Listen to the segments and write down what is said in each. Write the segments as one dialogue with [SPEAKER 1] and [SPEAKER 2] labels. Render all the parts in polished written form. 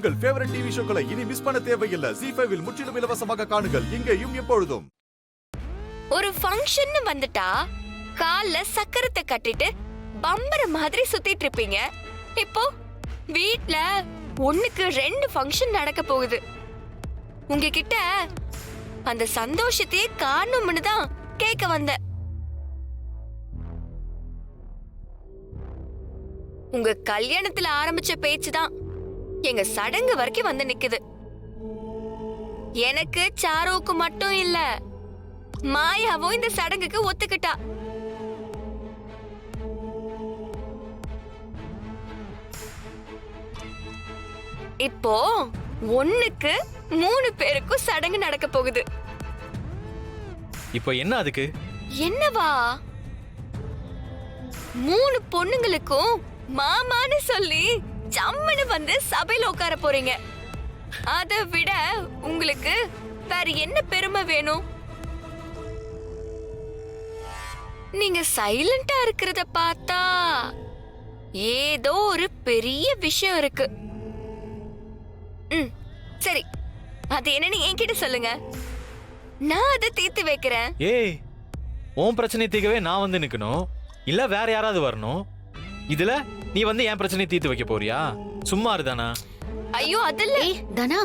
[SPEAKER 1] உங்கள் favourite TV ஷோக்களை இனி miss பண்ண தேவையில்லை. ZEE5 இல் முற்றிலும் இலவசமாக காணுங்கள். இங்கேயும் எப்பொழுதும்.
[SPEAKER 2] ஒரு ஃபங்க்ஷன் வந்துட்டா கால்ல சக்கரத்தை கட்டிட்டு பம்பர மாதிரி சுத்திட்டு இருப்பீங்க. இப்போ வீட்ல 1க்கு 2 ஃபங்க்ஷன் நடக்க போகுது. உங்ககிட்ட அந்த சந்தோஷத்தையே காணணும்னு தான் கேட்க வந்தேன். உங்க கல்யாணத்துல ஆரம்பிச்ச பேச்சுதான் எங்க சடங்கு வரைக்கும் வந்து நிக்குது. எனக்கு சாரோவுக்கு மட்டும் இல்ல, மாயாவும் இந்த சடங்குக்கு ஒத்துக்கிட்டா. இப்போ 1க்கு 3 பேருக்கும் சடங்கு நடக்க போகுது.
[SPEAKER 3] இப்போ என்ன அதுக்கு?
[SPEAKER 2] என்னவா? 3 பொண்ணுங்களுக்கும் மாமான்னு சொல்லி ஜம்முன்னு வந்து சபையில உட்கார போறீங்க. அதை விட உங்களுக்கு வேற என்ன பெருமை வேணும்? நீங்க சைலண்டா இருக்கிறத பார்த்தா ஏதோ ஒரு பெரிய விஷயம் இருக்கு. சரி, அது என்னன்னு என்கிட்ட சொல்லுங்க, நான் அதை தீர்த்து வைக்கிறேன்.
[SPEAKER 3] ஏய், உன் பிரச்சனை தீர்க்கவே நான் வந்து நிக்கணும், இல்ல வேற யாராவது வரணும்? இதுல நீ வந்து என் பிரச்சனை தீர்த்து வைக்க போறியா? சும்மா இருதானா?
[SPEAKER 2] ஐயோ அதல்ல.
[SPEAKER 4] தானா,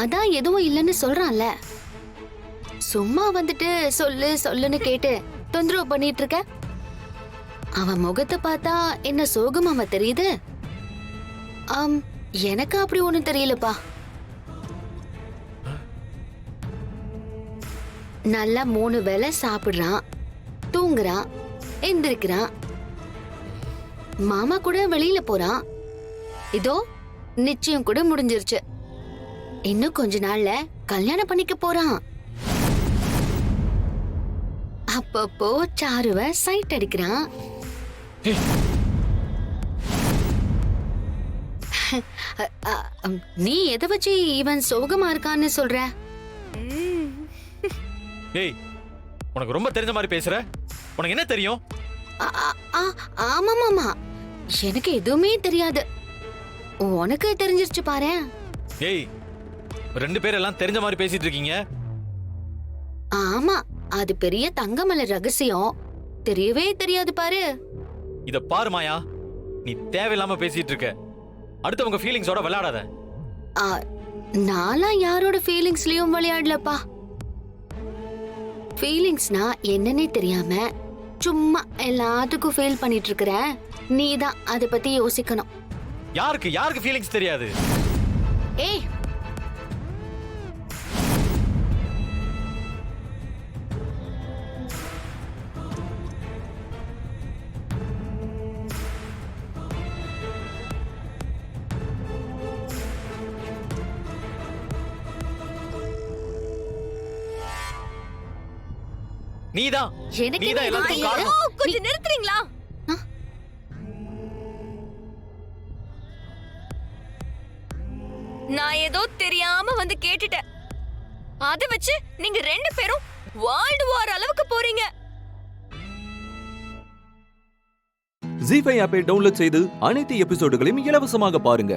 [SPEAKER 4] அதான் எதுவும் இல்லைன்னு சொல்றான்ல, சும்மா வந்துட்டு சொல்லு சொல்லுன்னு கேட்டு தொந்தரவு பண்ணிட்டு இருக்க. அவன் முகத்தை பார்த்தா என்ன சோகமாவ தெரியுது? எனக்கு அப்படி ஒண்ணும் தெரியலப்பா. நல்லா 3 வேளை சாப்பிடுறான், தூங்குறான், எந்திரிக்கிறான், மாமா கூட வெளியில போறான். இதோ நிச்சயம் கூட முடிஞ்சிருச்சு. இன்னும் கொஞ்ச நாள்ல கல்யாணம் பண்ணிக்க போறான். அப்பப்போ சாருவ சைட் அடிக்கிறான். நீ எதை வச்சு இவன் சோகமா இருக்கான்னு சொல்ற?
[SPEAKER 3] ஏய், உனக்கு ரொம்ப தெரிஞ்ச மாதிரி பேசுற. உனக்கு என்ன தெரியும்?
[SPEAKER 4] ஆமா மாமா, எனக்கு எதுவுமே தெரியாது. உனக்கு தெரிஞ்சிருச்சு பாரு.
[SPEAKER 3] ஏய், 2 பேர் எல்லாம் தெரிஞ்ச மாதிரி பேசிட்டு இருக்கீங்க.
[SPEAKER 4] ஆமா, அது பெரிய தங்கமலை ரகசியம், தெரியவே தெரியாது பாரு.
[SPEAKER 3] இத பாரு மாயா, நீ தேவையில்லாம பேசிட்டு இருக்க. அடுத்தவங்க ஃபீலிங்ஸோட விளையாடாத.
[SPEAKER 4] நான்லாம் யாரோட ஃபீலிங்ஸ்லயும் விளையாடலப்பா. ஃபீலிங்ஸ்னா என்னன்னே தெரியாம சும்மா எல்லாத்துக்கும் ஃபீல் பண்ணிட்டு இருக்கற நீ தான் அதை பத்தி யோசிக்கணும்.
[SPEAKER 3] யாருக்கு ஃபீலிங்ஸ் தெரியாது?
[SPEAKER 4] ஏய்,
[SPEAKER 3] நீதான்
[SPEAKER 4] எனக்கு
[SPEAKER 3] எல்லாத்துக்கும் காரணம்.
[SPEAKER 2] கொஞ்சம் நிறுத்துறீங்களா? நான் ஏதோ தெரியாம வந்து கேட்டுட்டேன். அதை வச்சு நீங்க 2 பேரும் வேர்ல்ட் வார் அளவுக்கு போறீங்க.
[SPEAKER 1] ZEE5 ஆப்பை டவுன்லோட் செய்து அனைத்து எபிசோடுகளையும் இலவசமாக பாருங்க.